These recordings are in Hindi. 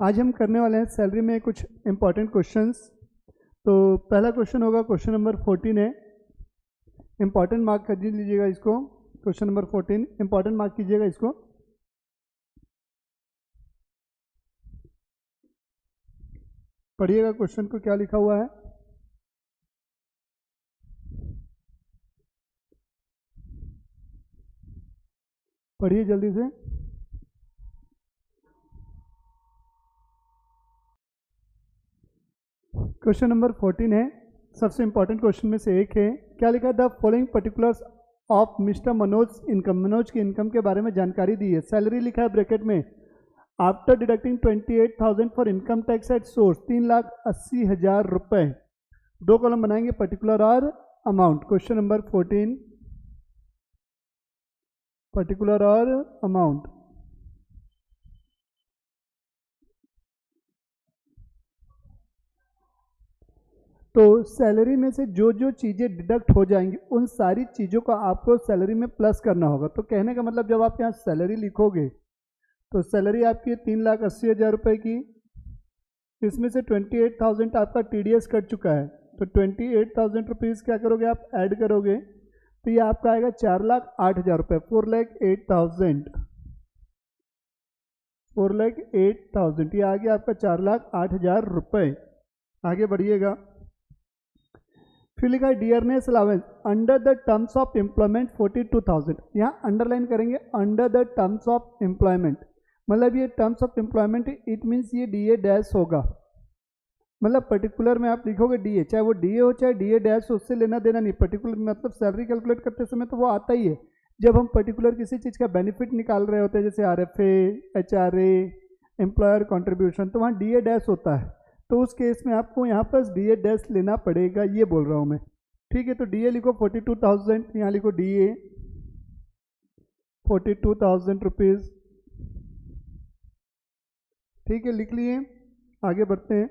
आज हम करने वाले हैं सैलरी में कुछ इंपॉर्टेंट क्वेश्चंस। तो पहला क्वेश्चन होगा, क्वेश्चन नंबर 14 है। इंपॉर्टेंट मार्क कर लीजिएगा इसको। क्वेश्चन नंबर 14 इंपॉर्टेंट मार्क कीजिएगा इसको। पढ़िएगा क्वेश्चन को क्या लिखा हुआ है। पढ़िए जल्दी से। क्वेश्चन नंबर 14 है, सबसे इंपॉर्टेंट क्वेश्चन में से एक है। क्या लिखा है? The following particulars of mister Manoj income. Manoj की इनकम के बारे में जानकारी दी है। सैलरी लिखा है ब्रैकेट में, after deducting 28,000 for income tax at source, 3,80,000 रुपये। दो कॉलम बनाएंगे, पर्टिकुलर और अमाउंट। क्वेश्चन नंबर 14 पर्टिकुलर और अमाउंट। तो सैलरी में से जो जो चीज़ें डिडक्ट हो जाएंगी उन सारी चीज़ों को आपको सैलरी में प्लस करना होगा। तो कहने का मतलब, जब आप यहाँ सैलरी लिखोगे तो सैलरी आपकी 3,80,000 रुपये की, इसमें से 28,000 आपका TDS कट चुका है। तो 28,000 रुपीज़ क्या करोगे आप? ऐड करोगे तो ये आपका आएगा 4,08,000 रुपये। 4,08,000 4,08,000 ये आ गया आपका 4,08,000 रुपये। आगे बढ़िएगा। फिर लिखा है dearness allowance under the terms of employment 42,000। यहाँ अंडरलाइन करेंगे, under the terms of employment. मतलब ये terms of employment, it means ये DA डैश होगा। मतलब पर्टिकुलर में आप लिखोगे DA, चाहे वो DA हो चाहे DA डैश हो, उससे लेना देना नहीं। पर्टिकुलर मतलब सैलरी कैलकुलेट करते समय तो वो आता ही है। जब हम पर्टिकुलर किसी चीज़ का बेनिफिट निकाल रहे होते हैं, जैसे RFA, HRA, एम्प्लॉयर कॉन्ट्रीब्यूशन, तो वहाँ DA डैश होता है। तो उस केस में आपको यहाँ पर DA डैश लेना पड़ेगा, ये बोल रहा हूँ मैं। ठीक है, तो DA लिखो 42,000, यहाँ लिखो DA 42,000 रुपीज़। ठीक है, लिख लिए। आगे बढ़ते हैं।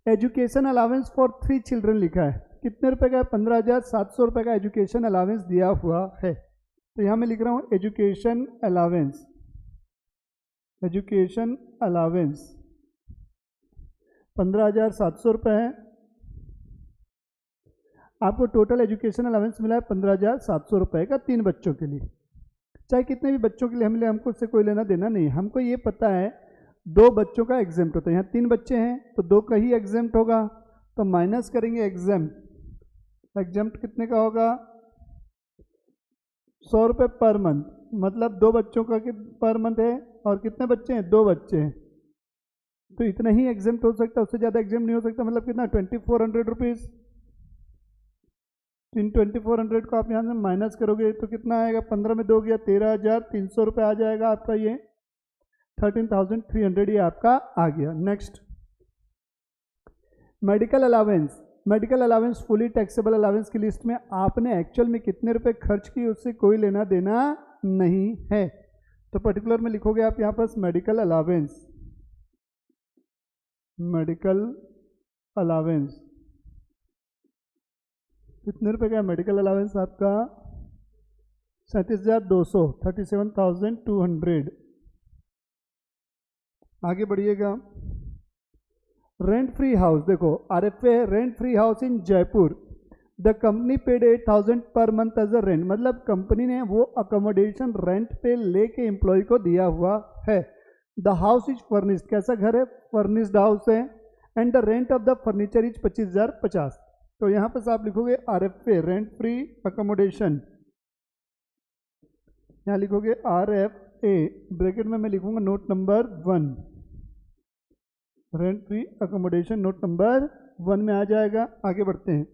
एजुकेशन अलावेंस फॉर 3 चिल्ड्रन लिखा है। कितने रुपए का है? 15,700 रुपये का एजुकेशन अलावेंस दिया हुआ है। तो यहाँ मैं लिख रहा हूँ एजुकेशन अलावेंस। एजुकेशन अलावेंस 15,700 रुपये है। आपको टोटल एजुकेशन अलावेंस मिला है 15,700 रुपये का 3 बच्चों के लिए। चाहे कितने भी बच्चों के लिए हम ले, हमको उससे कोई लेना देना नहीं। हमको ये पता है 2 बच्चों का एग्जेम्प्ट होता है। यहाँ 3 बच्चे हैं तो 2 का ही एग्जेम्प्ट होगा, तो माइनस करेंगे एग्जेम्प्ट। एग्जेम्प्ट कितने का होगा? 100 रुपये पर मंथ। मतलब 2 बच्चों का पर मंथ है, और कितने बच्चे हैं? 2 बच्चे हैं, तो इतना ही एग्जेम्प्ट हो सकता है, उससे ज़्यादा एग्जेम्प्ट नहीं हो सकता। मतलब कितना? 2,400 रुपीज़। इन 2,400 को आप यहाँ से माइनस करोगे तो कितना आएगा? 15 में 2 गया 13,300 रुपये आ जाएगा आपका। ये 13,300 ये आपका आ गया। Next, medical allowance. Medical allowance fully taxable allowance की लिस्ट में आपने एक्चुअल में कितने रुपए खर्च किए उससे कोई लेना देना नहीं है। तो पर्टिकुलर में लिखोगे आप यहाँ पर मेडिकल अलावेंस। मेडिकल अलावेंस कितने रुपए का है मेडिकल अलावेंस आपका? 37,200, 37,200। आगे बढ़िएगा। रेंट फ्री हाउस, देखो RFA है, rent free house in Jaipur. The company paid 8,000 per month as a rent. मतलब कंपनी ने वो अकोमोडेशन रेंट पे लेके एम्प्लॉय को दिया हुआ है। द हाउस इज फर्निश्ड, कैसा घर है? फर्निश्ड हाउस है। And the rent of the furniture is 25,050। तो यहाँ पर आप लिखोगे RFA, रेंट फ्री अकोमोडेशन। यहाँ लिखोगे RFA, ब्रैकेट में मैं लिखूंगा note number 1, rent free accommodation note number 1 में आ जाएगा। आगे बढ़ते हैं।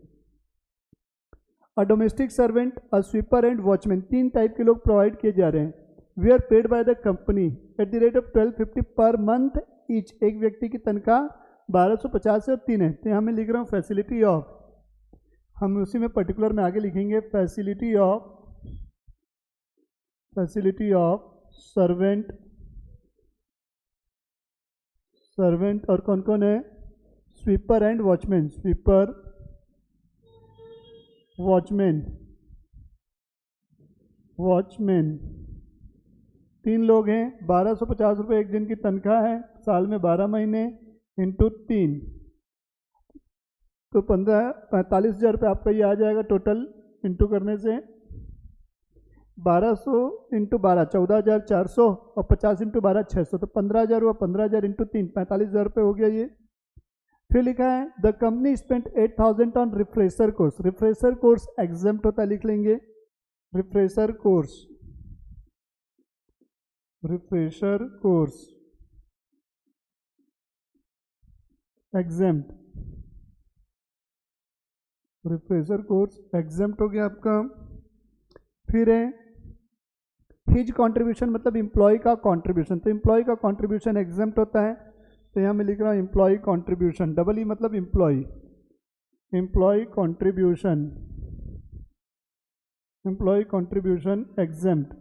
A domestic servant, a sweeper and watchman, 3 type के लोग प्रोवाइड किए जा रहे हैं। We are paid by the company at the rate of 1,250 per month each. एक व्यक्ति की तनख्वाह 1,250 से और 3 है। तो यहाँ मैं लिख रहा हूँ फैसिलिटी ऑफ, हम उसी में पर्टिकुलर में आगे लिखेंगे फैसिलिटी ऑफ सर्वेंट। सर्वेंट और कौन कौन है? Sweeper and watchman. Sweeper, watchman, 3 लोग हैं, 1250 रुपये एक दिन की तनख्वाह है, साल में 12 महीने इंटू 3, तो 45,000 रुपये आपका ये आ जाएगा टोटल इंटू करने से। 1200 इंटू 12 14,400 और 50 इंटू 12 600, तो 15,000 हुआ। 15,000 इंटू 3 45,000 रुपये हो गया ये। फिर लिखा है the company spent 8,000 on refresher course. Refresher course exempt होता है, लिख लेंगे refresher course. Refresher course exempt, refresher course exempt हो गया आपका। फिर है हिज कंट्रीब्यूशन, मतलब एम्प्लॉय का कंट्रीब्यूशन, तो एम्प्लॉय का कंट्रीब्यूशन एग्जेम्प्ट होता है, तो यहाँ मैं लिख रहा हूँ एम्प्लॉय कंट्रीब्यूशन, डबल ई मतलब employ, employ contribution, employ contribution exempt,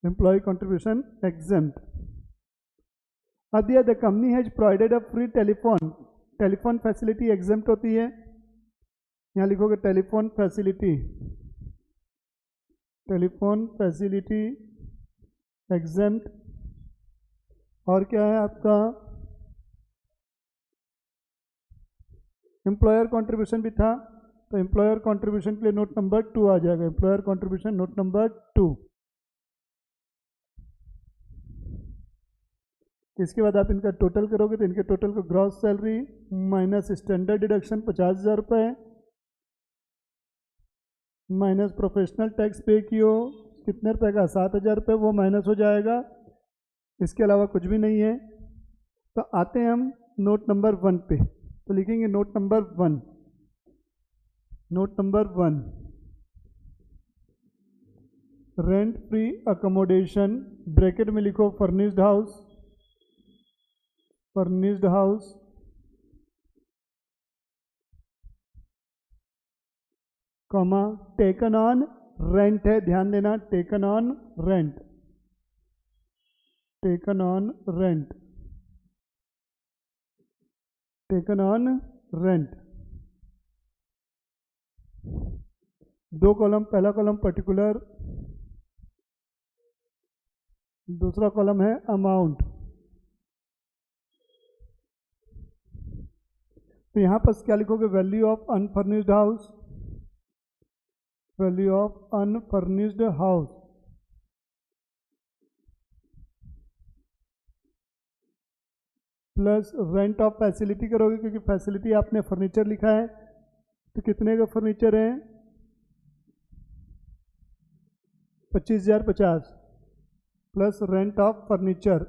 employ contribution exempt. अब दिया the company has provided a free telephone, telephone facility exempt होती है, यहाँ लिखोगे telephone facility, telephone facility exempt. और क्या है आपका एम्प्लॉयर कंट्रीब्यूशन भी था, तो एम्प्लॉयर कंट्रीब्यूशन के लिए नोट नंबर 2 आ जाएगा, एम्प्लॉयर कंट्रीब्यूशन नोट नंबर 2। इसके बाद आप इनका टोटल करोगे तो इनके टोटल को gross salary minus standard deduction 50,000 रुपये माइनस प्रोफेशनल टैक्स पे कियो कितने रुपए का 7,000 रुपये, वो माइनस हो जाएगा, इसके अलावा कुछ भी नहीं है। तो आते हैं हम नोट नंबर 1 पे, तो लिखेंगे note number 1, note number 1 rent free accommodation, bracket में लिखो furnished house, furnished house comma taken on rent है, ध्यान देना taken on rent, taken on rent, taken on rent. 2 column, पहला कॉलम पर्टिकुलर, दूसरा कॉलम है अमाउंट। तो यहाँ पर क्या लिखोगे value of unfurnished house, value of unfurnished house plus rent of facility करोगे, क्योंकि फैसिलिटी आपने फर्नीचर लिखा है, तो कितने का फर्नीचर है 25,050 plus rent of furniture,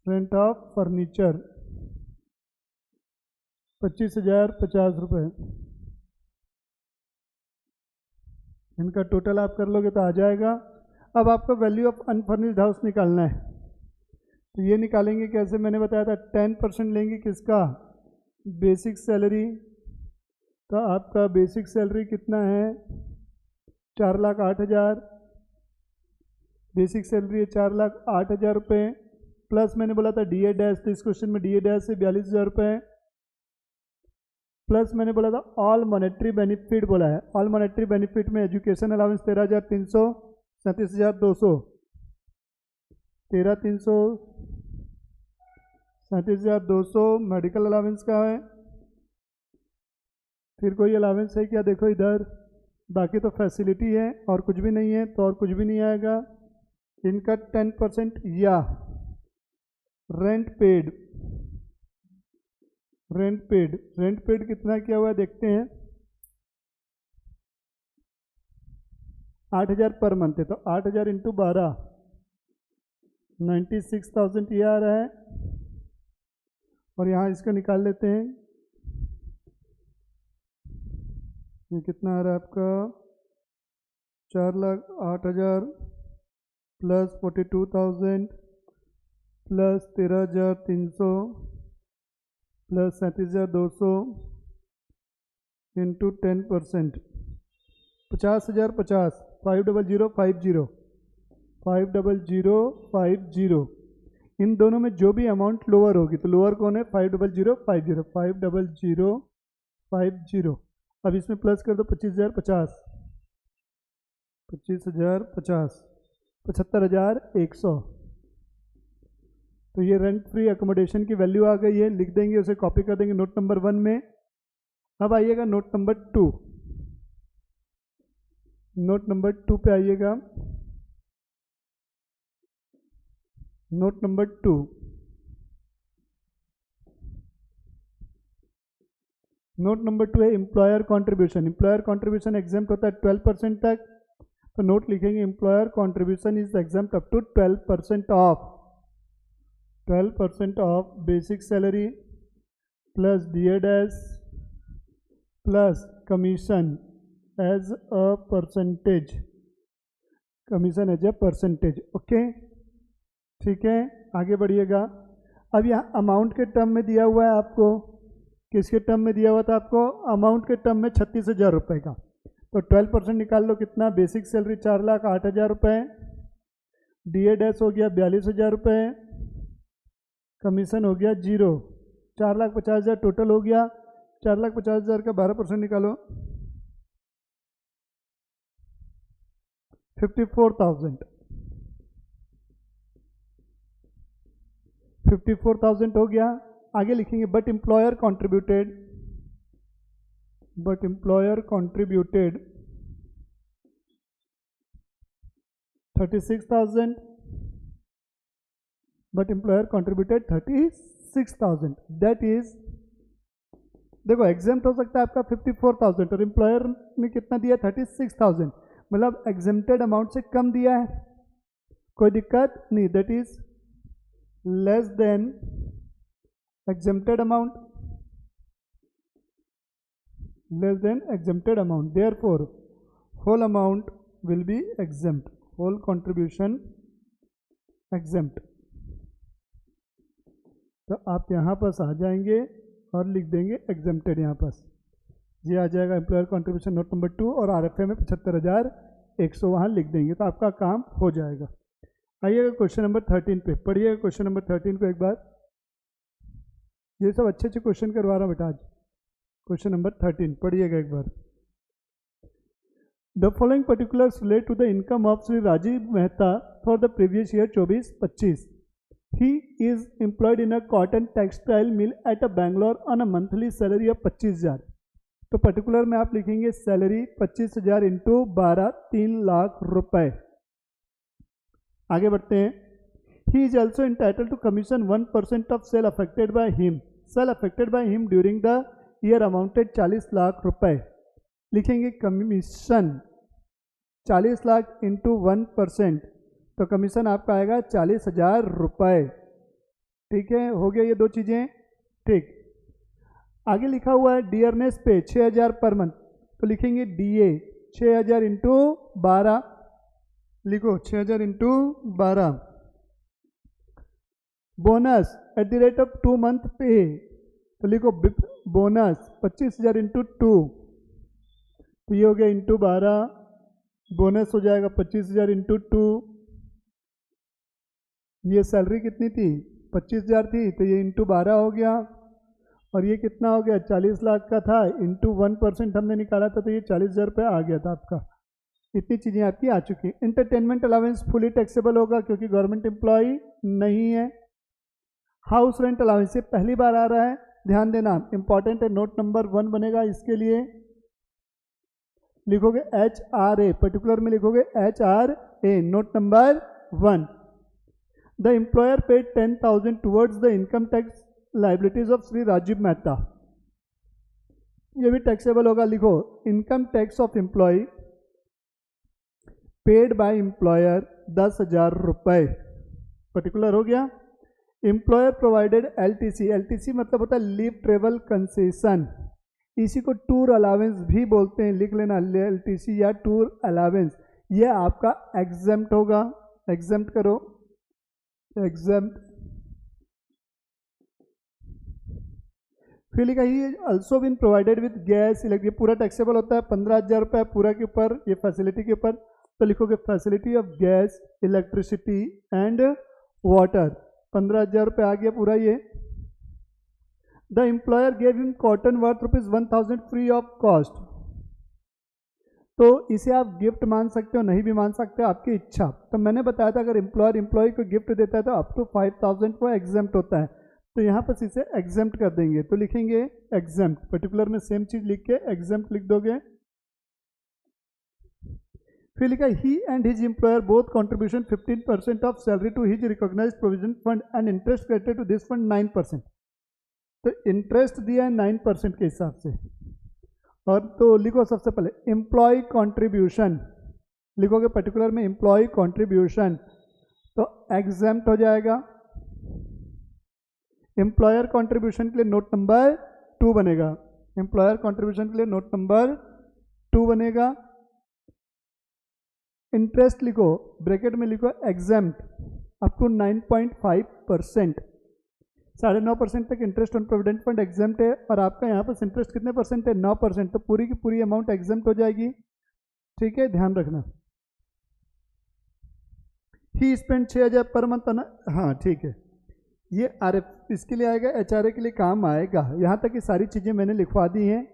rent of furniture 25,050 रुपये, इनका टोटल आप कर लोगे तो आ जाएगा। अब आपको वैल्यू ऑफ अनफर्निश्ड हाउस निकालना है, तो ये निकालेंगे कैसे, मैंने बताया था 10% लेंगे किसका, बेसिक सैलरी। तो आपका बेसिक सैलरी कितना है 4,08,000, बेसिक सैलरी है 4,08,000 रुपये, प्लस मैंने बोला था डी ए डैश, तो इस क्वेश्चन में डी ए डैश से 42,000 रुपये, प्लस मैंने बोला था ऑल मॉनेटरी बेनिफिट बोला है, ऑल मॉनेटरी बेनिफिट में एजुकेशन अलाउंस 13,300, 37,200, 13,300, 37,200 मेडिकल अलाउंस का है। फिर कोई अलाउंस है क्या, देखो इधर, बाकी तो फैसिलिटी है और कुछ भी नहीं है, तो और कुछ भी नहीं आएगा। इनका 10% या rent paid, rent paid, rent paid कितना किया हुआ है देखते हैं, 8,000 पर मंथ है, तो 8,000 इंटू 12 96,000 ये आ रहा है। और यहाँ इसको निकाल लेते हैं, ये कितना आ रहा है आपका 4,08,000 प्लस 42,000 प्लस 13,300 प्लस 37,200 इंटू 10%, 50,050, 50050, 50050। इन दोनों में जो भी अमाउंट लोअर होगी, तो लोअर कौन है 50050, 50050। अब इसमें प्लस कर दो 25,050, 25,050, 75,100। तो ये रेंट फ्री अकोमोडेशन की वैल्यू आ गई है, लिख देंगे, उसे कॉपी कर देंगे नोट नंबर 1 में। अब आइएगा नोट नंबर 2, नोट नंबर 2 पे आइएगा। नोट नंबर 2, नोट नंबर 2 है employer contribution. Employer contribution exempt होता है 12% तक, तो नोट लिखेंगे employer contribution is exempt up to 12% of basic salary plus DAS plus commission as a percentage, commission as a percentage. Okay, ठीक है, आगे बढ़िएगा। अब यहाँ अमाउंट के टर्म में दिया हुआ है आपको, किसके टर्म में दिया हुआ था आपको? अमाउंट के टर्म में 36,000 रुपये का। तो 12% निकाल लो, कितना? बेसिक सैलरी 4,08,000 रुपये, DAS हो गया 42,000 रुपये, कमीशन हो गया 0, 4,50,000 टोटल हो गया। 4,50,000 का 12% निकालो, 54,000, 54,000 हो गया। आगे लिखेंगे but employer contributed 36,000, but employer contributed 36,000, that is, देखो एग्जाम्प्ट हो सकता है आपका 54,000 और एम्प्लॉयर ने कितना दिया? 36,000, मतलब एग्जेम्प्टेड अमाउंट से कम दिया है, कोई दिक्कत नहीं, that is less than exempted amount, less than exempted amount, therefore whole amount will be exempt, whole contribution exempt। तो आप यहाँ पास आ जाएंगे और लिख देंगे exempted, यहाँ पास ये आ जाएगा एम्प्लॉयर कंट्रीब्यूशन नोट नंबर 2 और RFA में 75,100 वहाँ लिख देंगे, तो आपका काम हो जाएगा। आइएगा क्वेश्चन नंबर 13 पे, पढ़िएगा क्वेश्चन नंबर 13 को एक बार, ये सब अच्छे अच्छे क्वेश्चन करवा रहा हूँ बेटा आज। क्वेश्चन नंबर 13 पढ़िएगा एक बार। The following particulars relate to the income of Shri Rajiv Mehta for the previous year 24-25। He is employed in a cotton textile mill at a Bangalore on a monthly salary of 25,000। तो पर्टिकुलर में आप लिखेंगे सैलरी 25,000 इंटू 12, 3 लाख रुपए। आगे बढ़ते हैं। He is also entitled to commission 1% of sale affected by him. Sale affected by him during the year amounted 40 lakh रुपए। लिखेंगे कमीशन 40 लाख इंटू 1%, तो कमीशन आपका आएगा 40,000 रुपये। ठीक है, हो गया ये दो चीज़ें। ठीक, आगे लिखा हुआ है डियरनेस पे 6,000 पर मंथ, तो लिखेंगे DA 6,000 इंटू 12, लिखो 6,000 into 12। Bonus eight the rate of 2 month पे, तो लिखो बोनस 25,000 इंटू 2, तो ये हो गया इंटू 12, बोनस हो जाएगा 25,000 इंटू 2। ये सैलरी कितनी थी? 25,000 थी, तो ये इंटू 12 हो गया, और ये कितना हो गया? 40 लाख का था, इंटू 1% हमने निकाला था, तो ये 40,000 रुपये आ गया था आपका। इतनी चीज़ें आपकी आ चुकी हैं। एंटरटेनमेंट अलाउंस फुली टैक्सेबल होगा क्योंकि गवर्नमेंट एम्प्लॉय नहीं है। हाउस रेंट अलाउंस ये पहली बार आ रहा है, ध्यान देना, इंपॉर्टेंट है। नोट नंबर 1 बनेगा, इसके लिए लिखोगे HRA, पर्टिकुलर में लिखोगे HRA। Note number 1, the employer paid 10,000 towards the income tax liabilities of Shri Rajiv Mehta, ये भी टैक्सेबल होगा। लिखो income tax of employee paid by employer 10,000 रुपये, पर्टिकुलर हो गया। एम्प्लॉयर प्रोवाइडेड LTC, LTC मतलब होता है लीव ट्रेवल कंसेशन, इसी को टूर अलावेंस भी बोलते हैं, लिख लेना LTC या टूर अलावेंस। ये आपका एग्जेम्प्ट होगा, एग्जेम्प्ट करो, एग्जेम्प्ट। फिर लिखा he also been provided with gas electric, पूरा टैक्सेबल होता है 15,000 रुपये पूरा के ऊपर, ये फैसिलिटी के ऊपर, तो लिखोगे facility of gas electricity and water, 15,000 रुपये आ गया पूरा ये। The employer gave him cotton worth ₹1,000 free of cost, तो इसे आप गिफ्ट मान सकते हो, नहीं भी मान सकते हो, आपकी इच्छा। तो मैंने बताया था अगर एम्प्लॉयर एम्प्लॉय को गिफ्ट देता है तो अप टू 5000 वो एग्जेम्प्ट होता है। तो यहाँ पर इसे एग्जेम्प्ट कर देंगे, तो लिखेंगे एग्जेम्प्ट, पर्टिकुलर में सेम चीज लिख के एग्जेम्प्ट लिख दोगे। फिर लिखा he and his employer both contribution 15% of salary to his recognised provision fund and interest credited to this fund 9%। तो इंटरेस्ट दिया है 9% के हिसाब से। और तो लिखो सबसे पहले एम्प्लॉय कॉन्ट्रीब्यूशन लिखोगे, पर्टिकुलर में एम्प्लॉय कॉन्ट्रीब्यूशन, तो एग्जेम्प्ट हो जाएगा। एम्प्लॉयर कॉन्ट्रीब्यूशन के लिए नोट नंबर 2 बनेगा, एम्प्लॉयर कॉन्ट्रीब्यूशन के लिए नोट नंबर 2 बनेगा। इंटरेस्ट लिखो, ब्रैकेट में लिखो एग्जेम्प्ट अप टू 9.5%, 9.5% तक interest on provident fund exempt है। और आपका यहाँ पर इंटरेस्ट कितने परसेंट है? 9%, तो पूरी की पूरी अमाउंट एग्जेम्प्ट हो जाएगी। ठीक है, ध्यान रखना। ही स्पेंड 6000 पर मंथ ना, हाँ ठीक है, ये RF इसके लिए आएगा, HRA के लिए काम आएगा। यहाँ तक की सारी चीज़ें मैंने लिखवा दी हैं।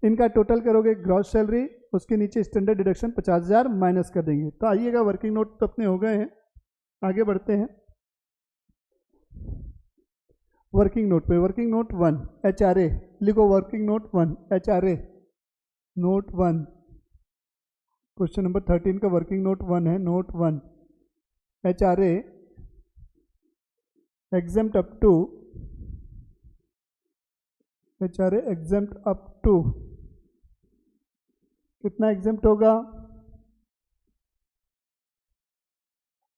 इनका टोटल करोगे ग्रॉस सैलरी, उसके नीचे स्टैंडर्ड डिडक्शन 50,000 माइनस कर देंगे। तो आइएगा, वर्किंग नोट तो अपने हो गए हैं, आगे बढ़ते हैं वर्किंग नोट पे। वर्किंग नोट 1 HRA लिखो, working note 1 HRA note 1, question number 13 का वर्किंग नोट 1 है। Note 1 HRA exempt up to, HRA exempt up to कितना एग्जेम्प्ट होगा?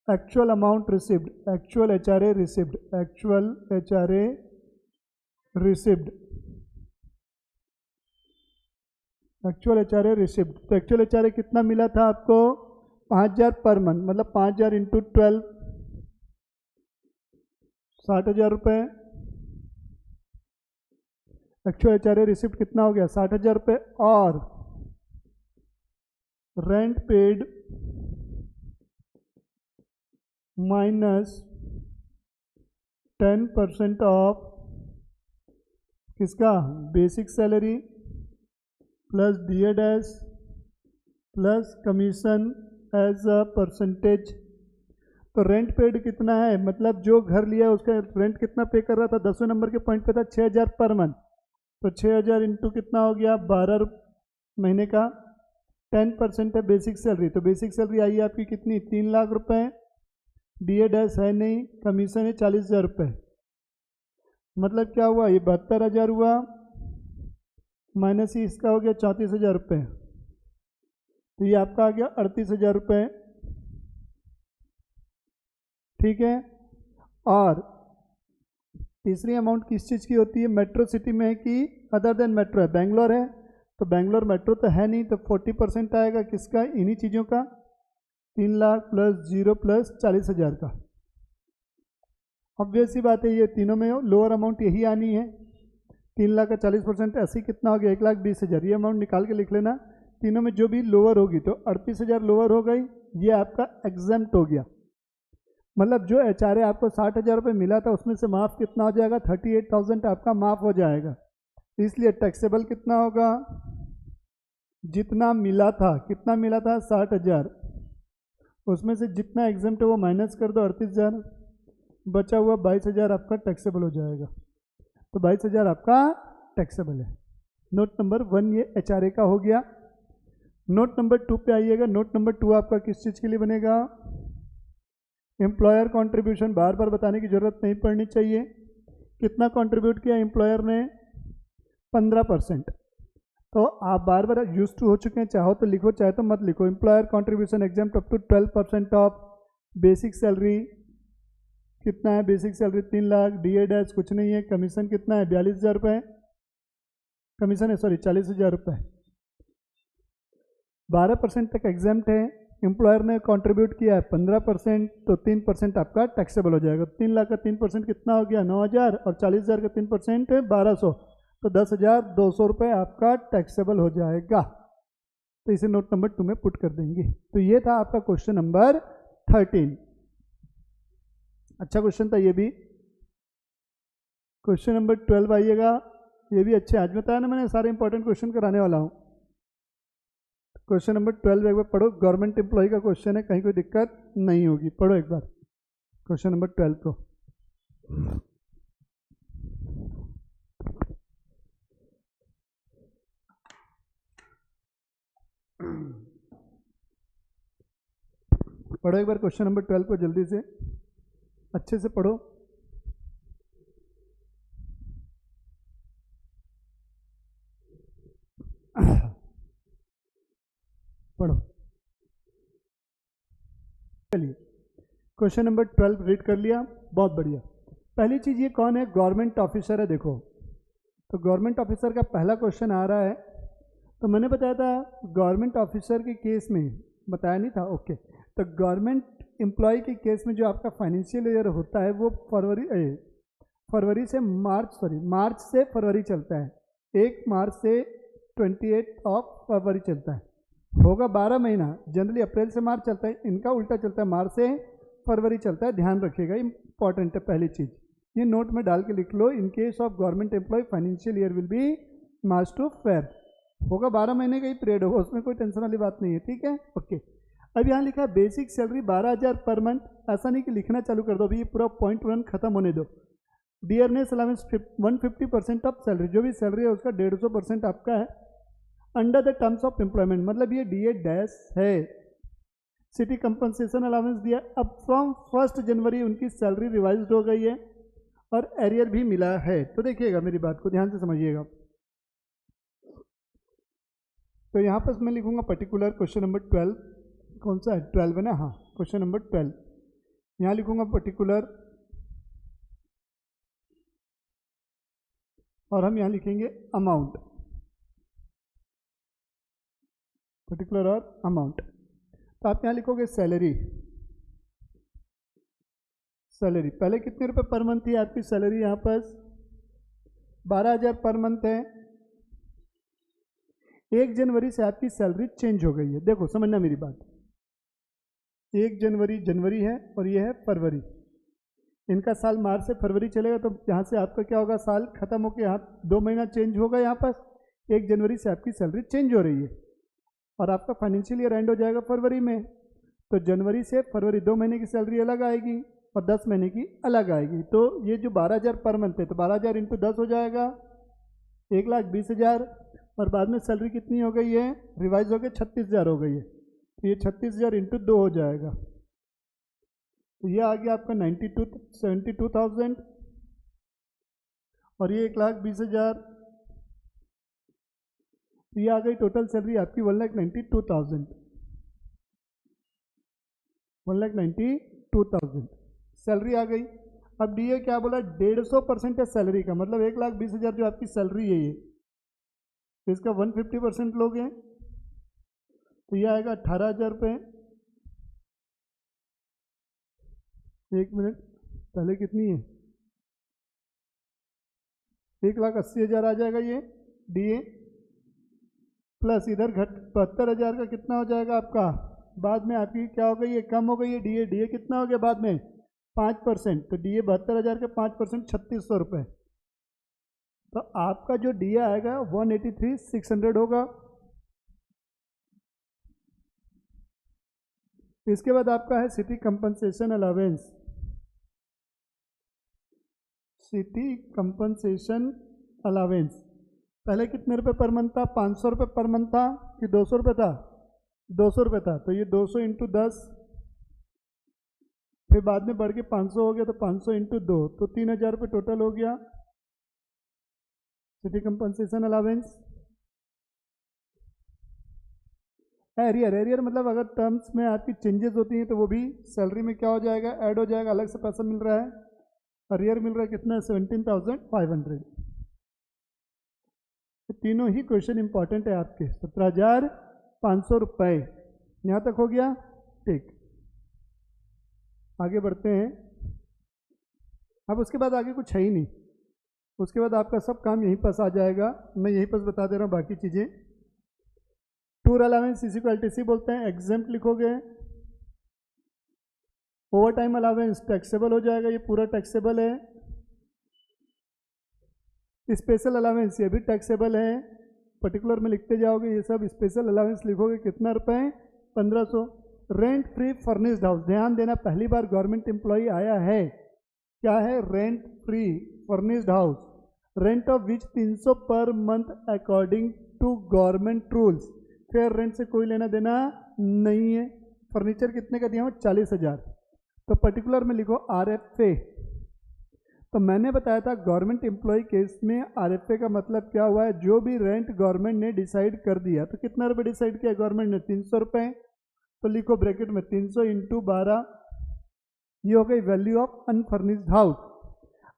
Actual amount received, actual HRA received, actual HRA received, actual HRA received. तो एक्चुअल HRA कितना मिला था आपको? 5000 पर मंथ, मतलब 5000 इंटू 12, 60,000 रुपये। एक्चुअल HRA रिसिप्ट कितना हो गया? 60,000 रुपये। और रेंट पेड माइनस 10% ऑफ किसका? Basic salary plus DA- plus commission as a percentage. तो रेंट पेड कितना है? मतलब जो घर लिया उसका रेंट कितना पे कर रहा था? 10वें नंबर के पॉइंट पे था 6000 पर मंथ। तो 6000 इंटू कितना हो गया? 12 महीने का। 10% है बेसिक सैलरी, तो बेसिक सैलरी आई है आपकी कितनी? 3 लाख रुपए। DA- है नहीं, कमीशन है 40,000 रुपये। मतलब क्या हुआ? ये 72,000 हुआ, माइनस ही इसका हो गया 34,000 रुपये। तो ये आपका आ गया 38,000 रुपये। ठीक है। और तीसरी अमाउंट किस चीज़ की होती है? मेट्रो सिटी में है कि अदर देन मेट्रो है? बेंगलोर है, तो बेंगलोर मेट्रो तो है नहीं, तो 40% आएगा किसका? इन्हीं चीज़ों का, 3 लाख प्लस 0 प्लस 40,000 का। ऑब्वियस सी बात है, ये तीनों में लोअर अमाउंट यही आनी है। 3 लाख का 40% ऐसे कितना हो गया? 1,20,000। ये अमाउंट निकाल के लिख लेना। तीनों में जो भी लोअर होगी, तो 38,000 लोअर हो गई, ये आपका एग्जेम्प्ट हो गया। मतलब जो HRA आपको 60,000 रुपये मिला था उसमें से माफ़ कितना हो जाएगा? 38,000 आपका माफ़ हो जाएगा। इसलिए टैक्सेबल कितना होगा? जितना मिला था, कितना मिला था? 60,000, उसमें से जितना एग्जेम्प्ट है वो माइनस कर दो, 38,000, बचा हुआ 22,000 आपका टैक्सेबल हो जाएगा। तो 22,000 आपका टैक्सेबल है। नोट नंबर 1 ये HRA का हो गया। नोट नंबर 2 पे आइएगा। नोट नंबर 2 आपका किस चीज़ के लिए बनेगा? Employer contribution. बार बार बताने की जरूरत नहीं पड़नी चाहिए। कितना कंट्रीब्यूट किया एम्प्लॉयर ने? 15%। तो आप बार बार यूज टू हो चुके हैं, चाहो तो लिखो चाहे तो मत लिखो। Employer contribution exempt up to 12% of basic salary. कितना है बेसिक सैलरी? 3 लाख। DA- कुछ नहीं है। कमीशन कितना है? 42,000 रुपये कमीशन है, सॉरी 40,000 रुपये। 12% तक एग्जाम्प्ट है। एम्प्लॉयर ने कंट्रीब्यूट किया है 15%, तो 3% आपका टैक्सेबल हो जाएगा। 3 लाख का 3% कितना हो गया? 9,000, और 40,000 का 3% 1,200, तो 10,200 रुपये आपका टैक्सेबल हो जाएगा। तो इसे नोट नंबर 2 में पुट कर देंगे। तो ये था आपका क्वेश्चन नंबर 13। अच्छा क्वेश्चन था ये भी। क्वेश्चन नंबर 12 आइएगा, ये भी अच्छे। आज बताया ना मैंने सारे इंपॉर्टेंट क्वेश्चन कराने वाला हूँ। क्वेश्चन नंबर 12 एक बार पढ़ो, गवर्नमेंट एम्प्लॉय का क्वेश्चन है, कहीं कोई दिक्कत नहीं होगी, पढ़ो एक बार क्वेश्चन नंबर 12 को। पढ़ो एक बार क्वेश्चन नंबर 12 को, जल्दी से अच्छे से पढ़ो। पढ़ो, चलिए क्वेश्चन नंबर 12 रीड कर लिया, बहुत बढ़िया। पहली चीज ये कौन है, गवर्नमेंट ऑफिसर है। देखो तो गवर्नमेंट ऑफिसर का पहला क्वेश्चन आ रहा है। तो मैंने बताया था गवर्नमेंट ऑफिसर के केस में, बताया नहीं था, ओके। तो गवर्नमेंट एम्प्लॉय के केस में जो आपका फाइनेंशियल ईयर होता है वो फरवरी से मार्च से फरवरी चलता है। 1 मार्च से 28 फरवरी चलता है, होगा 12 महीना। जनरली अप्रैल से मार्च चलता है, इनका उल्टा चलता है, मार्च से फरवरी चलता है। ध्यान रखिएगा, इंपॉर्टेंट है पहली चीज़, ये नोट में डाल के लिख लो। In case of government employ financial year will be March to Feb, होगा 12 महीने का ही पीरियड होगा, उसमें कोई टेंशन वाली बात नहीं है, ठीक है, ओके। अब यहाँ लिखा है बेसिक सैलरी 12,000 पर मंथ। ऐसा नहीं कि लिखना चालू कर दो, अभी ये पूरा पॉइंट 1 खत्म होने दो। डियरनेस अलाउंस 150% ऑफ सैलरी, जो भी सैलरी है उसका 150% आपका है। Under the terms of employment, मतलब ये DA डैश है। सिटी कंपनसेशन अलाउंस दिया। अब फ्रॉम 1 जनवरी उनकी सैलरी रिवाइज्ड हो गई है और एरियर भी मिला है। तो देखिएगा, मेरी बात को ध्यान से समझिएगा। तो यहाँ पर मैं लिखूंगा पर्टिकुलर क्वेश्चन नंबर 12, कौन सा है, 12 है ना, हाँ, क्वेश्चन नंबर 12। यहाँ लिखूंगा पर्टिकुलर, और हम यहाँ लिखेंगे अमाउंट, पर्टिकुलर और अमाउंट। तो आप यहाँ लिखोगे सैलरी। सैलरी पहले कितने रुपए पर मंथ थी आपकी सैलरी, यहाँ पर 12,000 पर मंथ है। 1 जनवरी से आपकी सैलरी चेंज हो गई है। देखो समझना मेरी बात, 1 जनवरी है और ये है फरवरी। इनका साल मार्च से फरवरी चलेगा, तो यहाँ से आपका क्या होगा, साल खत्म होकर यहाँ 2 महीना चेंज होगा। यहाँ पर 1 जनवरी से आपकी सैलरी चेंज हो रही है और आपका फाइनेंशियल ईयर एंड हो जाएगा फरवरी में। तो जनवरी से फरवरी 2 महीने की सैलरी अलग आएगी और 10 महीने की अलग आएगी। तो ये जो 12,000 पर मंथ है, तो 12,000 इंटू 10 हो जाएगा 1,20,000, और बाद में सैलरी कितनी हो गई है, रिवाइज हो गई 36,000 हो गई है। तो ये 36,000 इंटू 2 हो जाएगा, तो ये आ गया आपका 72,000, और ये 1,20,000, तो ये आ गई टोटल सैलरी आपकी 1,92,000, 1,92,000 सैलरी आ गई। अब DA क्या बोला, 150% है सैलरी का, मतलब 1,20,000 जो आपकी सैलरी है ये, तो इसका 150% लोगे तो ये आएगा 18,000 रुपये। 1 मिनट, पहले कितनी है, 1,80,000 आ जाएगा ये DA, प्लस इधर घट 72,000 का कितना हो जाएगा आपका, बाद में आपकी क्या हो गई है, कम हो गई है DA कितना हो गया बाद में 5%, तो DA 72,000 के 5% 3,600 रुपये। तो आपका जो DA आएगा 183,600 होगा। इसके बाद आपका है city compensation allowance. City compensation allowance पहले कितने रुपए पर मंथ था, 500 रुपये पर मंथ था कि 200 रुपये था, 200 रुपये था। तो ये 200 इंटू 10, फिर बाद में बढ़ के 500 हो गया, तो 500 इंटू 2, तो 3,000 रुपये टोटल हो गया सिटी कंपनसेशन अलावेंस। एरियर मतलब अगर टर्म्स में आपकी चेंजेस होती हैं तो वो भी सैलरी में क्या हो जाएगा, ऐड हो जाएगा, अलग से पैसा मिल रहा है। अरियर मिल रहा है कितना, 17,500। तीनों ही क्वेश्चन इंपॉर्टेंट है आपके, 17,500 रुपये। यहाँ तक हो गया, ठीक, आगे बढ़ते हैं। अब उसके बाद आगे कुछ है ही नहीं, उसके बाद आपका सब काम यहीं पास आ जाएगा। मैं यहीं पास बता दे रहा हूँ बाकी चीज़ें। टूर अलावेंस इसी को LTC बोलते हैं, एग्जेम्प्ट लिखोगे। ओवर टाइम अलावेंस टैक्सेबल हो जाएगा, ये पूरा टैक्सेबल है। स्पेशल अलावेंस ये भी टैक्सेबल है। पर्टिकुलर में लिखते जाओगे, ये सब स्पेशल अलाउंस लिखोगे कितना रुपए, 1500। रेंट फ्री फर्निश्ड हाउस, ध्यान देना पहली बार गवर्नमेंट एम्प्लॉय आया है, क्या है, rent free furnished house, rent of which 300 per month according to government rules. Fair rent से कोई लेना देना नहीं है। फर्नीचर कितने का दिया हूँ, 40,000। तो पर्टिकुलर में लिखो RFA। तो मैंने बताया था गवर्नमेंट एम्प्लॉय केस में RFA का मतलब क्या हुआ है, जो भी रेंट गवर्नमेंट ने डिसाइड कर दिया। तो कितना रुपये डिसाइड किया गवर्नमेंट ने, 300 रुपये। तो लिखो ब्रैकेट में 300 × 12, ये हो गई वैल्यू ऑफ अनफर्निश्ड हाउस।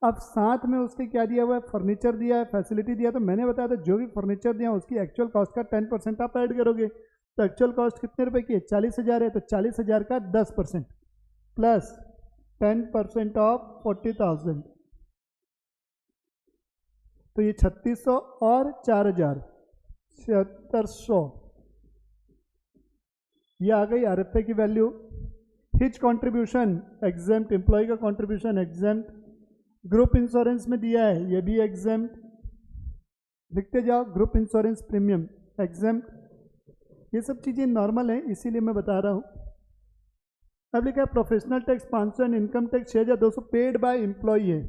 अब साथ में उसके क्या दिया हुआ है, फर्नीचर दिया है, फैसिलिटी दिया। तो मैंने बताया था जो भी फर्नीचर दिया उसकी एक्चुअल कॉस्ट का 10% आप ऐड करोगे। तो एक्चुअल कॉस्ट कितने रुपए की है, 40,000 है। तो 40,000 का 10% प्लस 10% ऑफ 40,000, तो ये 3600 और 4,000, 7600। ये आ गई RFA की value. Which contribution exempt, employee का कंट्रीब्यूशन एग्जेम्प्ट। ग्रुप इंश्योरेंस में दिया है, ये भी एग्जेम्प्ट, लिखते जाओ। Group insurance premium exempt. ये सब चीज़ें नॉर्मल हैं, इसीलिए मैं बता रहा हूँ। अब लिखा है professional tax 500 and income tax 6,200 paid by employee है,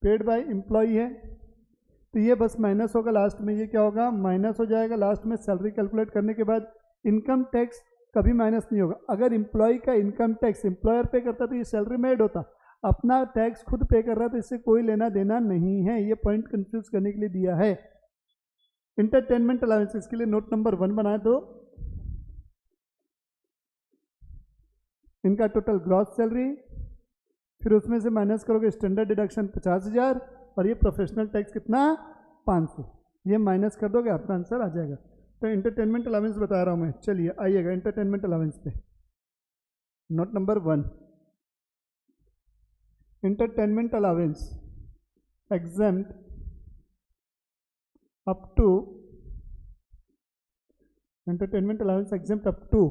पेड बाय एम्प्लॉय है। तो ये बस माइनस होगा लास्ट में, ये क्या होगा, माइनस हो जाएगा लास्ट में। सैलरी कैलकुलेट करने के बाद इनकम टैक्स कभी माइनस नहीं होगा। अगर एम्प्लॉय का इनकम टैक्स एम्प्लॉयर पे करता तो ये सैलरी में ऐड होता, अपना टैक्स खुद पे कर रहा है तो इससे कोई लेना देना नहीं है। ये पॉइंट कंफ्यूज करने के लिए दिया है। इंटरटेनमेंट अलाउंस, इसके लिए नोट नंबर 1 बनाए दो। इनका टोटल ग्रॉस सैलरी, फिर उसमें से माइनस करोगे स्टैंडर्ड डिडक्शन 50,000 और ये प्रोफेशनल टैक्स कितना, 500। ये माइनस कर दोगे आपका आंसर आ जाएगा। तो इंटरटेनमेंट अलाउंस बता रहा हूँ मैं, चलिए आइएगा इंटरटेनमेंट अलाउंस पे। Note number 1, entertainment allowance exempt up to, entertainment allowance exempt up to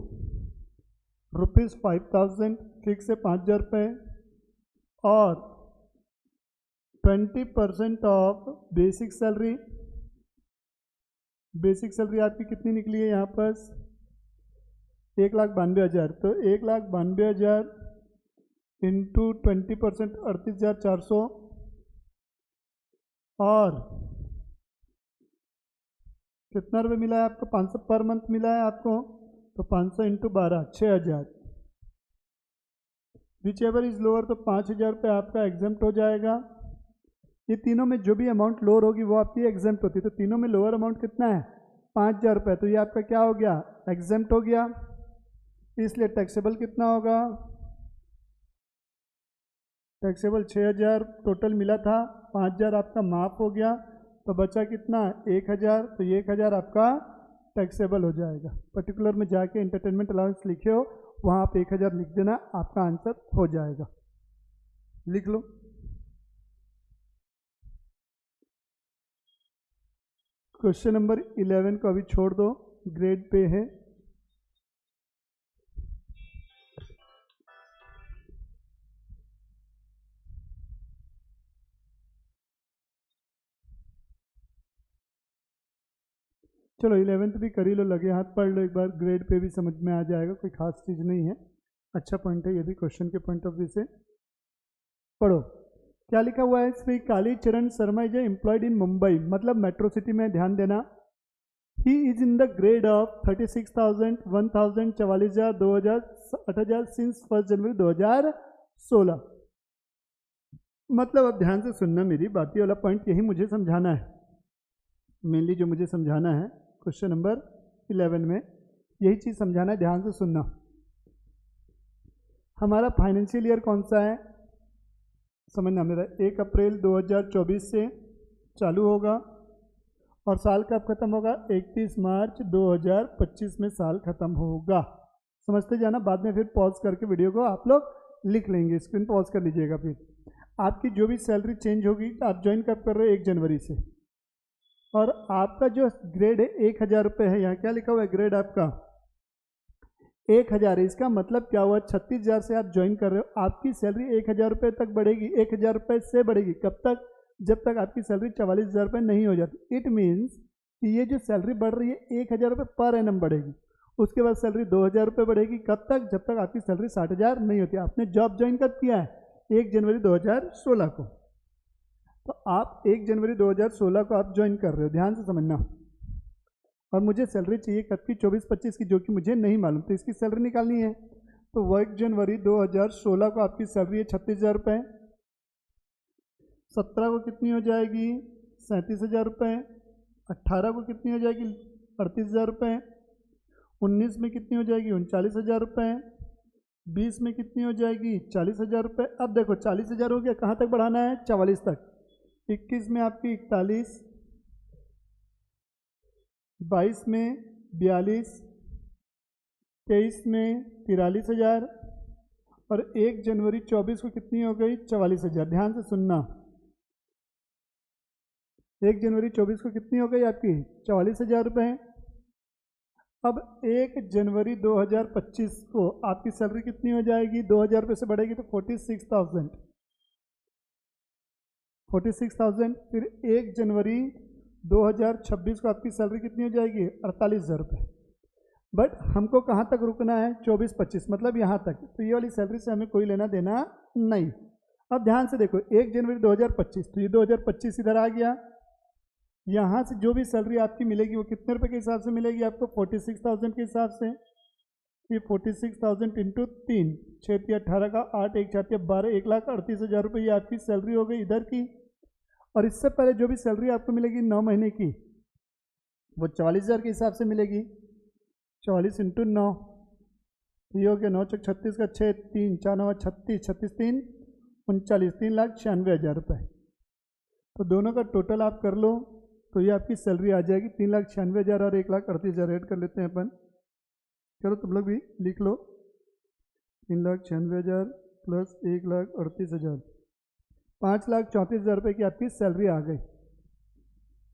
₹5,000, fix है 5,000 रुपये, और 20% of basic salary. Basic salary आपकी कितनी निकली है यहाँ पर, 1,92,000। तो 1,92,000 इंटू 20%, 38,400, और कितना रुपये मिला है आपको, 500 पर मंथ मिला है आपको। तो 500 into 12, 6,000। Which ever is lower, तो 5,000 रुपये आपका एग्जेम्प्ट हो जाएगा। ये तीनों में जो भी अमाउंट लोअर होगी वो आपकी एग्जेम्प्ट होती है। तो तीनों में लोअर अमाउंट कितना है, 5,000 रुपये। तो ये आपका क्या हो गया, एग्जेम्प्ट हो गया। इसलिए टैक्सेबल कितना होगा, टैक्सेबल 6,000 टोटल मिला था, 5,000 आपका माफ हो गया, तो बचा कितना, 1,000। तो ये 1,000 आपका टैक्सेबल हो जाएगा। पर्टिकुलर में जाके इंटरटेनमेंट अलाउंस लिखे हो, वहाँ आप 1,000 लिख देना, आपका आंसर हो जाएगा। लिख लो। क्वेश्चन नंबर 11 को अभी छोड़ दो, ग्रेड पे है। चलो 11th भी कर ही लो, लगे हाथ पढ़ लो एक बार, ग्रेड पे भी समझ में आ जाएगा, कोई खास चीज़ नहीं है। अच्छा पॉइंट है ये भी क्वेश्चन के पॉइंट ऑफ व्यू से। पढ़ो क्या लिखा हुआ है, श्री कालीचरण शर्मा इज एम्प्लॉयड इन मुंबई, मतलब मेट्रो सिटी में, ध्यान देना। He is in the grade of 36,000, 1,000, 44,000, 2,000, 8,000 since 1 जनवरी 2016। मतलब अब ध्यान से सुनना मेरी बात, ये वाला पॉइंट यही मुझे समझाना है, मेनली जो मुझे समझाना है क्वेश्चन नंबर 11 में यही चीज़ समझाना है, ध्यान से सुनना। हमारा फाइनेंशियल ईयर कौन सा है, समझना मेरा, 1 अप्रैल 2024 से चालू होगा और साल कब खत्म होगा, 31 मार्च 2025 में साल खत्म होगा। समझते जाना, बाद में फिर पॉज करके वीडियो को आप लोग लिख लेंगे, स्क्रीन पॉज कर लीजिएगा। फिर आपकी जो भी सैलरी चेंज होगी, आप ज्वाइन कब कर रहे हो, 1 जनवरी से, और आपका जो ग्रेड है 1,000 रुपये है। यहाँ क्या लिखा हुआ है, ग्रेड आपका 1,000 है। इसका मतलब क्या हुआ, 36,000 से आप ज्वाइन कर रहे हो, आपकी सैलरी 1,000 रुपये तक बढ़ेगी, 1,000 रुपये से बढ़ेगी। कब तक, जब तक आपकी सैलरी 44,000 रुपये नहीं हो जाती। इट मीन्स कि ये जो सैलरी बढ़ रही है 1,000 रुपये पर एनम बढ़ेगी, उसके बाद सैलरी 2,000 रुपये बढ़ेगी। कब तक? जब तक आपकी सैलरी 60,000 नहीं होती। आपने जॉब ज्वाइन कब किया है? 1 जनवरी 2016 को। तो आप 1 जनवरी 2016 को आप ज्वाइन कर रहे हो, ध्यान से समझना। और मुझे सैलरी चाहिए कब की? 24-25 की, जो कि मुझे नहीं मालूम, तो इसकी सैलरी निकालनी है। तो 1 जनवरी 2016 को आपकी सैलरी है 36,000 रुपये। 17 को कितनी हो जाएगी? 37,000 रुपये। 18 को कितनी हो जाएगी? 38,000 रुपये। 19 में कितनी हो जाएगी? 39,000 रुपये। 20 में कितनी हो जाएगी? 40,000 रुपये। अब देखो 40,000 हो गया, कहाँ तक बढ़ाना है? 44 तक। 21 में आपकी 41, 22 में 42, 23 में 43,000 और 1 जनवरी 24 को कितनी हो गई? 44,000। ध्यान से सुनना, 1 जनवरी 24 को कितनी हो गई आपकी? 44,000 रुपये। अब 1 जनवरी 2025 को आपकी सैलरी कितनी हो जाएगी? 2,000 रुपये से बढ़ेगी तो 46,000। 46,000। फिर 1 जनवरी 2026 को आपकी सैलरी कितनी हो जाएगी? 48,000 रुपये। बट हमको कहाँ तक रुकना है? 24-25, मतलब यहाँ तक। तो ये वाली सैलरी से हमें कोई लेना देना नहीं। अब ध्यान से देखो, 1 जनवरी 2025, तो ये 2025 इधर आ गया। यहाँ से जो भी सैलरी आपकी मिलेगी वो कितने रुपए के हिसाब से मिलेगी आपको? 46,000 के हिसाब से। ये 46,000 इंटू 3, 6 18 का 8, 1 4 12, 1,38,000 रुपये ये आपकी सैलरी हो गई इधर की। और इससे पहले जो भी सैलरी आपको मिलेगी 9 महीने की, वो 44,000 के हिसाब से मिलेगी। 44 इंटू 9, ये हो गया 9 चौक 36 का 6 3 4 9 36, 36 3 39, 3,96,000 रुपये। तो दोनों का टोटल आप कर लो तो ये आपकी सैलरी आ जाएगी 3,96,000 और 1,38,000 ऐड कर लेते हैं अपन। चलो तुम लोग भी लिख लो, 3,96,000 प्लस 1,38,000, 5,34,000 रुपये की आपकी सैलरी आ गई।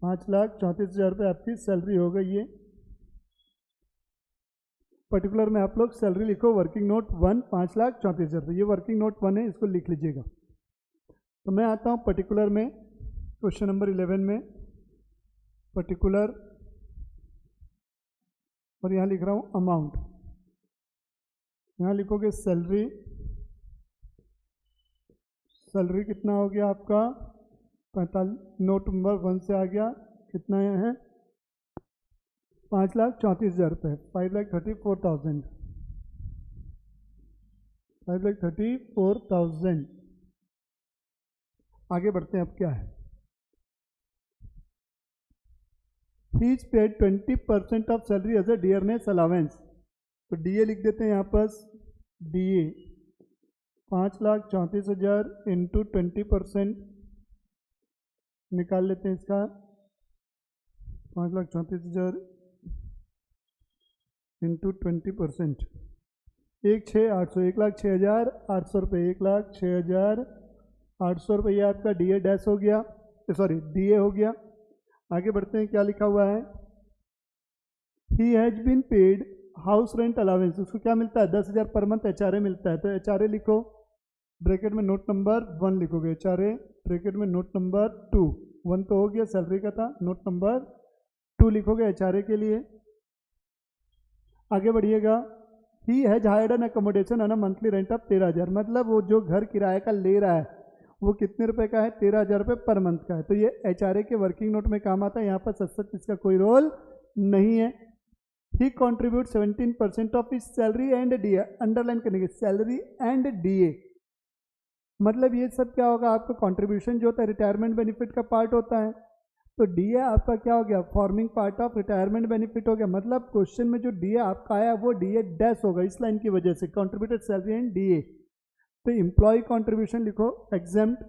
5,34,000 रुपये आपकी सैलरी हो गई। ये पर्टिकुलर में आप लोग सैलरी लिखो, वर्किंग नोट 1 5,34,000 रुपये, ये वर्किंग नोट 1 है, इसको लिख लीजिएगा। तो मैं आता हूँ पर्टिकुलर में, क्वेश्चन नंबर 11 में पर्टिकुलर, और यहाँ लिख रहा हूँ अमाउंट। यहाँ लिखोगे सैलरी। सैलरी कितना हो गया आपका? 45, नोट नंबर 1 से आ गया, कितना है? 5,34,000 रुपये, 5,34,000, 5,34,000। आगे बढ़ते हैं, अब क्या है? He is paid 20% of salary as a dearness allowance. तो डीए लिख देते हैं यहाँ पर, डीए 5,34,000 इंटू 20% निकाल लेते हैं इसका। 5,34,000 इंटू 20%, 1,06,800, 1,06,800 रुपये, 1,06,800 रुपये ये आपका डीए डैश हो गया, सॉरी डीए हो गया। आगे बढ़ते हैं, क्या लिखा हुआ है? He has been paid house rent allowance. उसको क्या मिलता है? 10,000 पर मंथ एचआरए मिलता है। तो एचआरए लिखो, ब्रैकेट में नोट नंबर 1 लिखोगे, एचआरए ब्रैकेट में नोट नंबर 2, 1 तो हो गया सैलरी का था, नोट नंबर 2 लिखोगे एचआरए के लिए। आगे बढ़िएगा, he has hired an accommodation on a monthly rent of 13,000, मतलब वो जो घर किराए का ले रहा है वो कितने रुपए का है? 13,000 रुपये पर मंथ का है। तो ये एचआरए के वर्किंग नोट में काम आता है, यहाँ पर सच इसका कोई रोल नहीं है। ही कॉन्ट्रीब्यूट 17% ऑफ इस सैलरी एंड डीए, अंडरलाइन करने की, सैलरी एंड डीए, मतलब ये सब क्या होगा आपका? कंट्रीब्यूशन जो होता है रिटायरमेंट बेनिफिट का पार्ट होता है। तो डीए आपका क्या हो गया? Forming part of retirement benefit हो गया। मतलब क्वेश्चन में जो डीए आपका आया वो डीए डैश होगा इस लाइन की वजह से, कॉन्ट्रीब्यूटेड सैलरी एंड डीए। तो एम्प्लॉय कॉन्ट्रीब्यूशन लिखो, exempt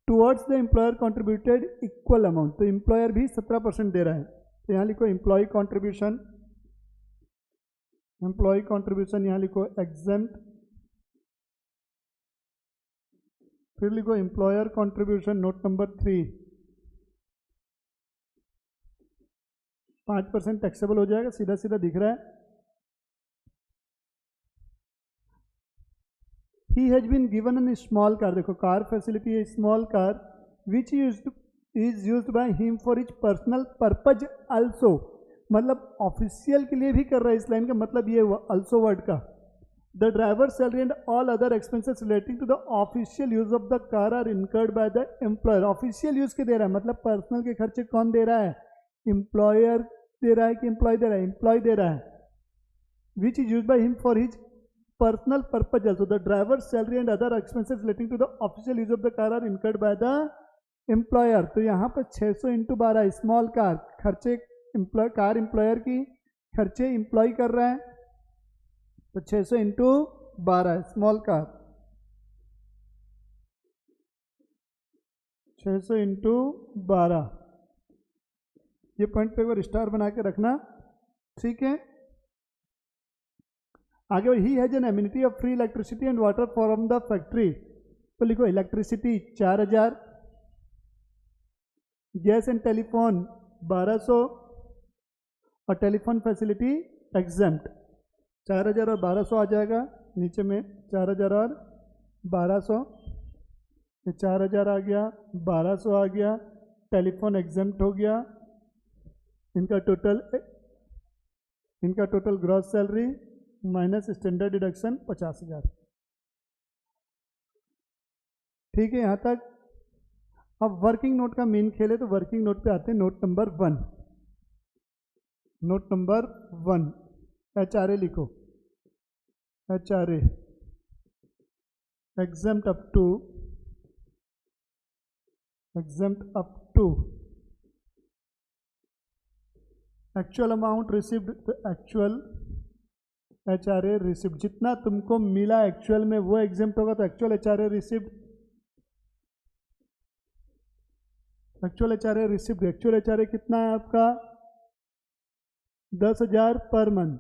towards the employer contributed equal amount. तो एम्प्लॉयर भी 17% दे रहा है, तो यहाँ लिखो एम्प्लॉय कॉन्ट्रीब्यूशन, एम्प्लॉय कॉन्ट्रीब्यूशन यहाँ लिखो एग्जेम्प्ट। फिर लिखो employer contribution, note number 3, 5% taxable हो जाएगा, सीधा सीधा दिख रहा है। He has been given an small car, देखो कार फैसिलिटी है, small car which is used by him for his personal purpose also, मतलब ऑफिशियल के लिए भी कर रहा है, इस लाइन का मतलब ये हुआ अल्सो वर्ड का। The driver salary and all other expenses relating to the official use of the car are incurred by the employer. Official use के दे रहा है, मतलब पर्सनल के खर्चे कौन दे रहा है, एम्प्लॉयर दे रहा है कि एम्प्लॉय दे रहा है, एम्प्लॉय दे रहा है। Which is use by him for his personal purpose also, the driver salary and other expenses relating to the official use of the car are incurred by the employer. तो यहाँ पर 600 इंटू 12 स्मॉल कार, खर्चे कार एम्प्लॉयर की, खर्चे एम्प्लॉय कर रहा है, तो 600 इंटू 12 स्मॉल कार, 600 इंटू 12। ये पॉइंट पे एक बार स्टार बना के रखना, ठीक है। आगे he has an amenity of free electricity and water from the factory, तो लिखो इलेक्ट्रिसिटी 4000, गैस एंड टेलीफोन 1200 और टेलीफोन फैसिलिटी एग्जेम्प्ट। 4000 और 1200 आ जाएगा नीचे में, 4000 और 1200, ये 4000 आ गया, 1200 आ गया, टेलीफोन एग्जेम्प्ट हो गया। इनका total gross salary minus standard deduction 50,000, ठीक है यहाँ तक। अब वर्किंग नोट का मेन खेल है, तो वर्किंग नोट पे आते हैं। Note number 1, note number 1 HRA लिखो, HRA exempt up to actual amount received, तो एक्चुअल HRA रिसीव्ड, जितना तुमको मिला एक्चुअल में वो एग्जेम्प्ट होगा, तो actual HRA received, actual HRA कितना है आपका 10,000 पर मंथ,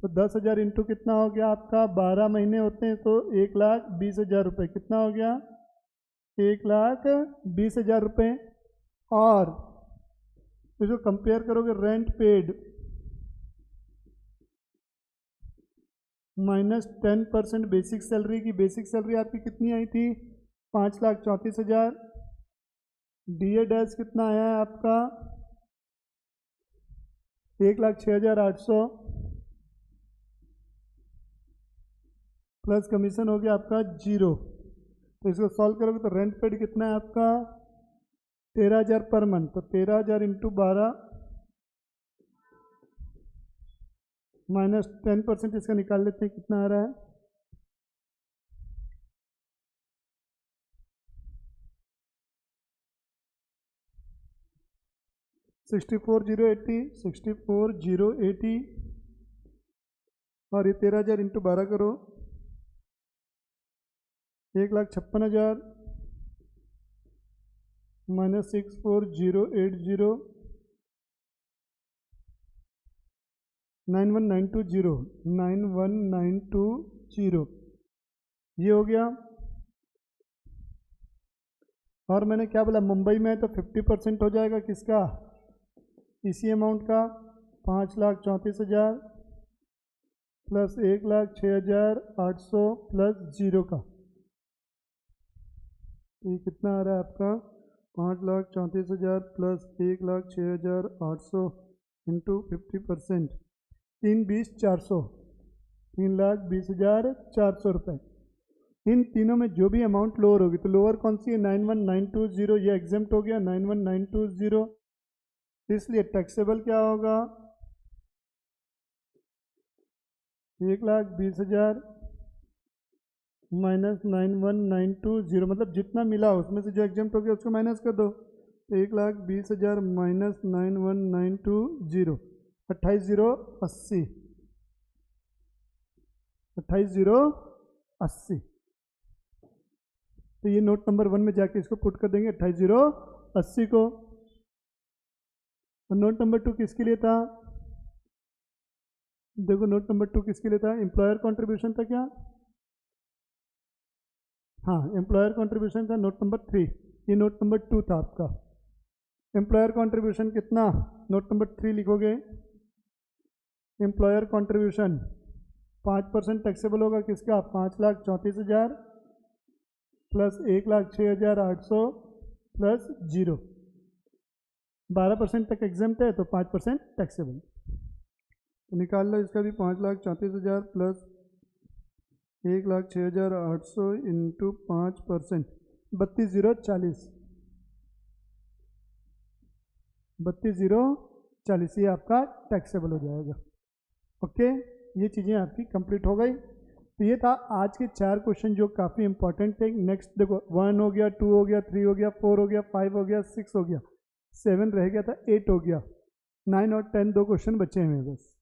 तो 10,000 इंटू कितना हो गया आपका, 12 महीने होते हैं तो 1,20,000 रुपये, कितना हो गया 1,20,000 रुपये। और इसको कंपेयर करोगे rent paid minus 10% basic salary की, बेसिक सैलरी आपकी कितनी आई थी 5,34,000, DA डैश कितना आया है आपका 1,06,800 प्लस कमीशन हो गया आपका 0। तो इसको सॉल्व करोगे तो रेंट पेड कितना है आपका 13,000 पर मंथ, तो 13,000 इंटू 12 माइनस 10% इसका निकाल लेते हैं, कितना आ रहा है 64,080 और ये 13,000 इंटू 12 करो 1,56,000 माइनस 64,080 91,920 ये हो गया। और मैंने क्या बोला, मुंबई में तो 50% हो जाएगा किसका, इसी अमाउंट का 5,34,000 प्लस 1,06,800 प्लस 0 का, ये कितना आ रहा है आपका 5,34,000 प्लस 1,06,800 इंटू 50%, 3,20,400, 3,20,400 रुपये। इन तीनों में जो भी अमाउंट लोअर होगी, तो लोअर कौन सी है 91,920, ये एग्जेम्प्ट हो गया 91,920, इसलिए टैक्सेबल क्या होगा 1,20,000 माइनस 91,920, मतलब जितना मिला उसमें से जो एग्जेम्प्ट हो गया उसको माइनस कर दो, तो 1,20,000 माइनस 91,920, 28,080, 28,080। तो ये नोट नंबर 1 में जाके इसको पुट कर देंगे 28,080 को। और नोट नंबर 2 किसके लिए था, देखो नोट नंबर 2 किसके लिए था, एम्प्लॉयर कंट्रीब्यूशन था क्या, हाँ एम्प्लॉयर कंट्रीब्यूशन था नोट नंबर 3, ये नोट नंबर 2 था आपका। एम्प्लॉयर कंट्रीब्यूशन कितना, नोट नंबर 3 लिखोगे, एम्प्लॉयर कंट्रीब्यूशन 5% टैक्सेबल होगा किसका? 5,34,000 प्लस 1,06,800 प्लस 0। 12% तक एग्जाम्प्ट है तो 5% टैक्सेबल। तो निकाल लो इसका भी 5,34,000 प्लस 1,06,800 इंटू 5%, 32,040। 32,040 ये आपका टैक्सेबल हो जाएगा। ओके, ये चीज़ें आपकी कंप्लीट हो गई। तो ये था आज के 4 क्वेश्चन जो काफ़ी इंपॉर्टेंट थे। नेक्स्ट देखो 1 हो गया, 2 हो गया, 3 हो गया, 4 हो गया, 5 हो गया, 6 हो गया, 7 रह गया था, 8 हो गया, 9 और 10 2 क्वेश्चन बचे हैं बस।